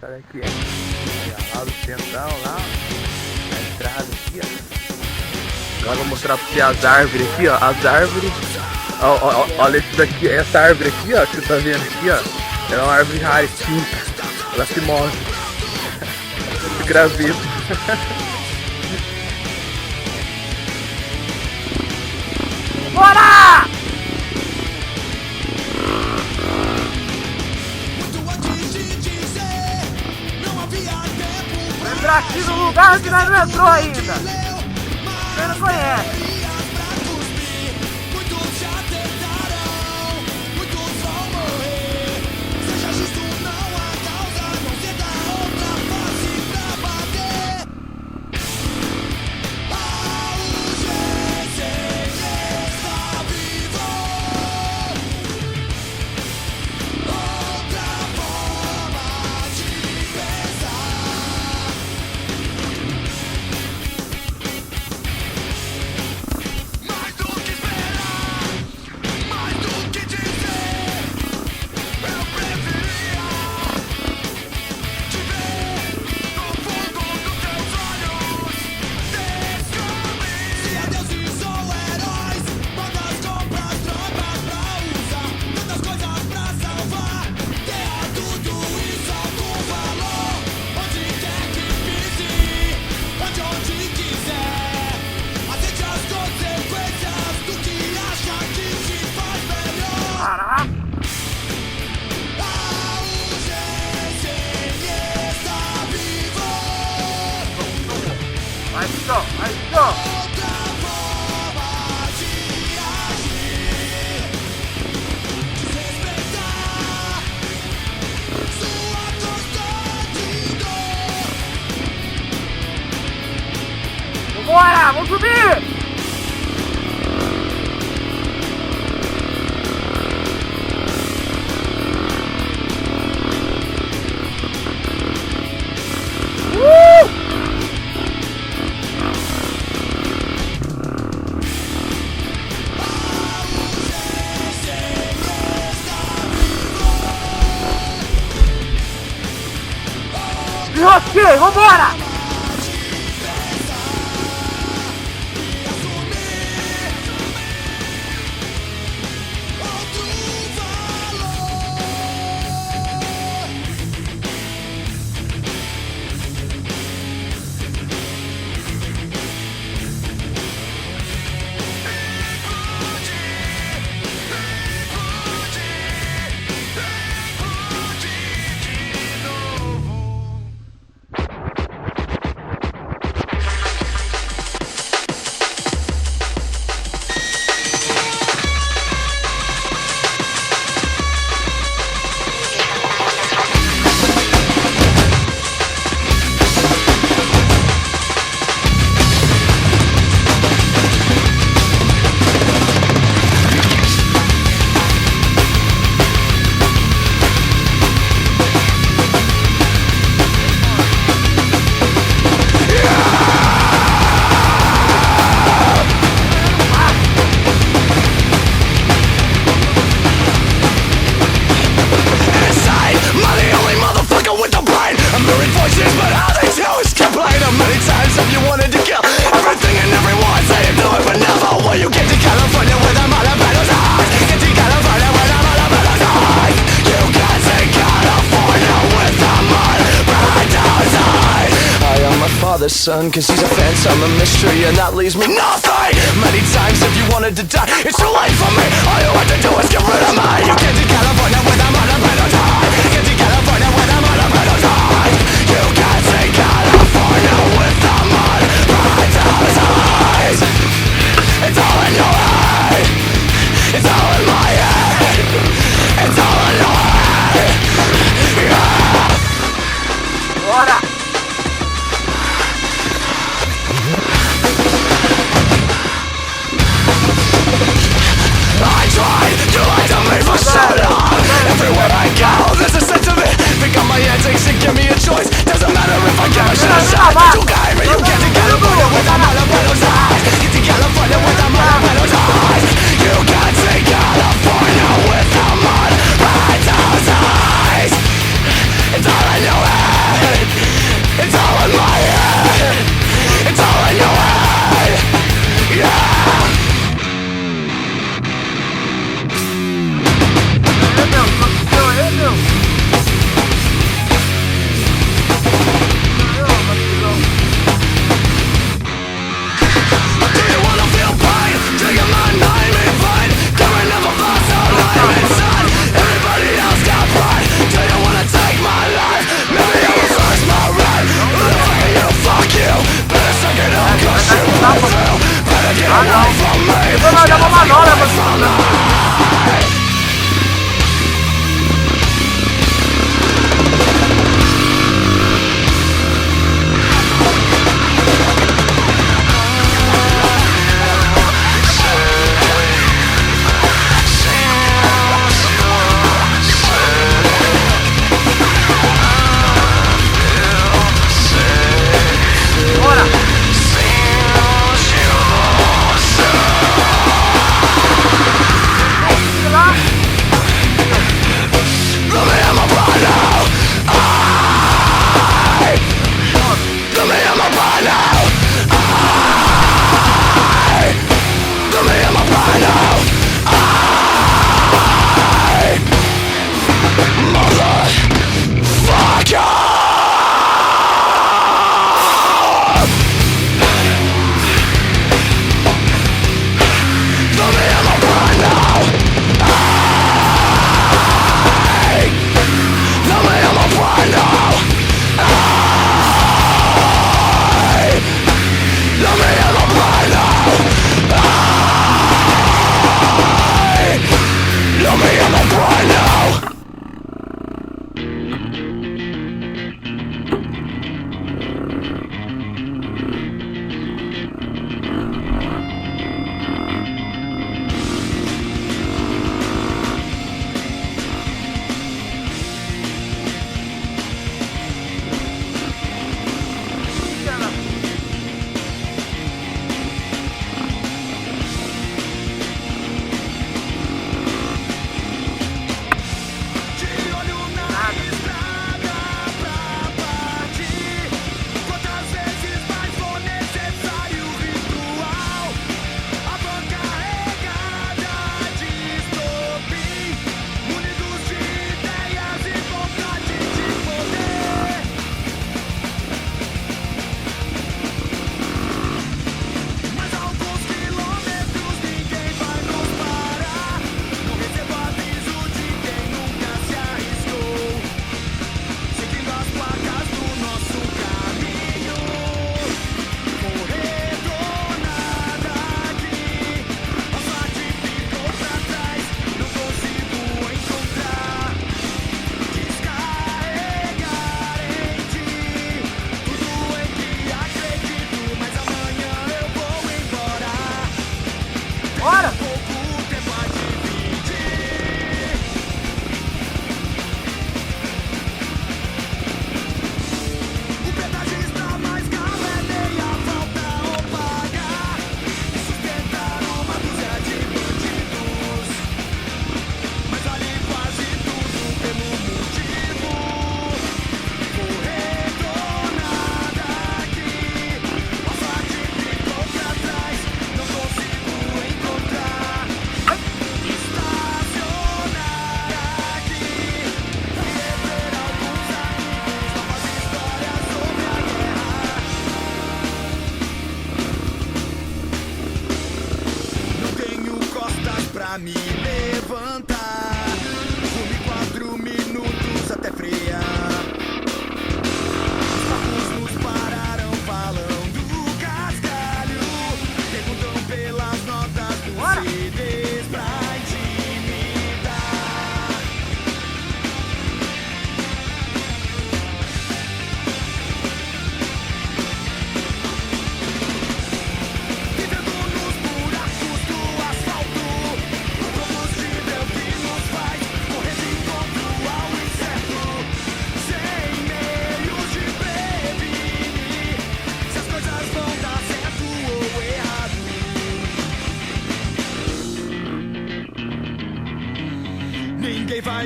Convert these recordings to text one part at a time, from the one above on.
Olha aqui, ó. Lá do centrão, lá, a entrada aqui, ó. Agora vou mostrar pra você as árvores aqui, ó. As árvores. Olha isso daqui, essa árvore aqui, ó, que você tá vendo aqui, ó. Ela é uma árvore rara, extinta. Ela se move. Graveto. Bora! Entrar aqui no lugar que nós não entrou ainda. Você não conhece. Aí, bora, vamos subir! Enrosquei, vambora! The sun, cause he's a phantom, a mystery, and that leaves me nothing. Many times if you wanted to die, it's too late for me. All you have to do is get rid of me. You get to California with a monopoly time. Get to California with a monopoly time. You get to California with a monopoly time. It's all in your head. It's all in my head. It's all in your head. Yeah. Bora! I tried to lie to me for so long. Everywhere I go, there's a sense of it. Pick up my antics and give me a choice. Doesn't matter if I give a shit a shot. You got me, you get to California with a monopoly eyes. Get to California with a monopoly eyes. You got to California with a monopoly eyes. It's all in your head.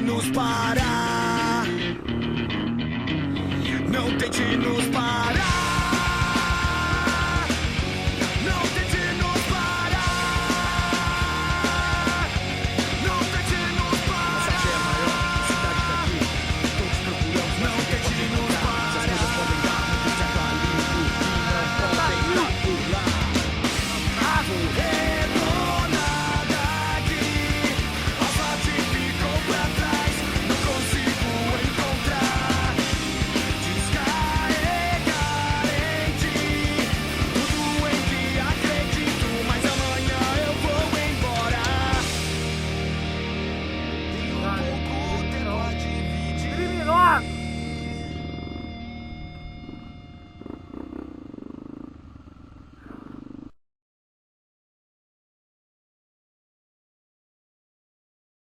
vai nos parar. Não tente nos parar.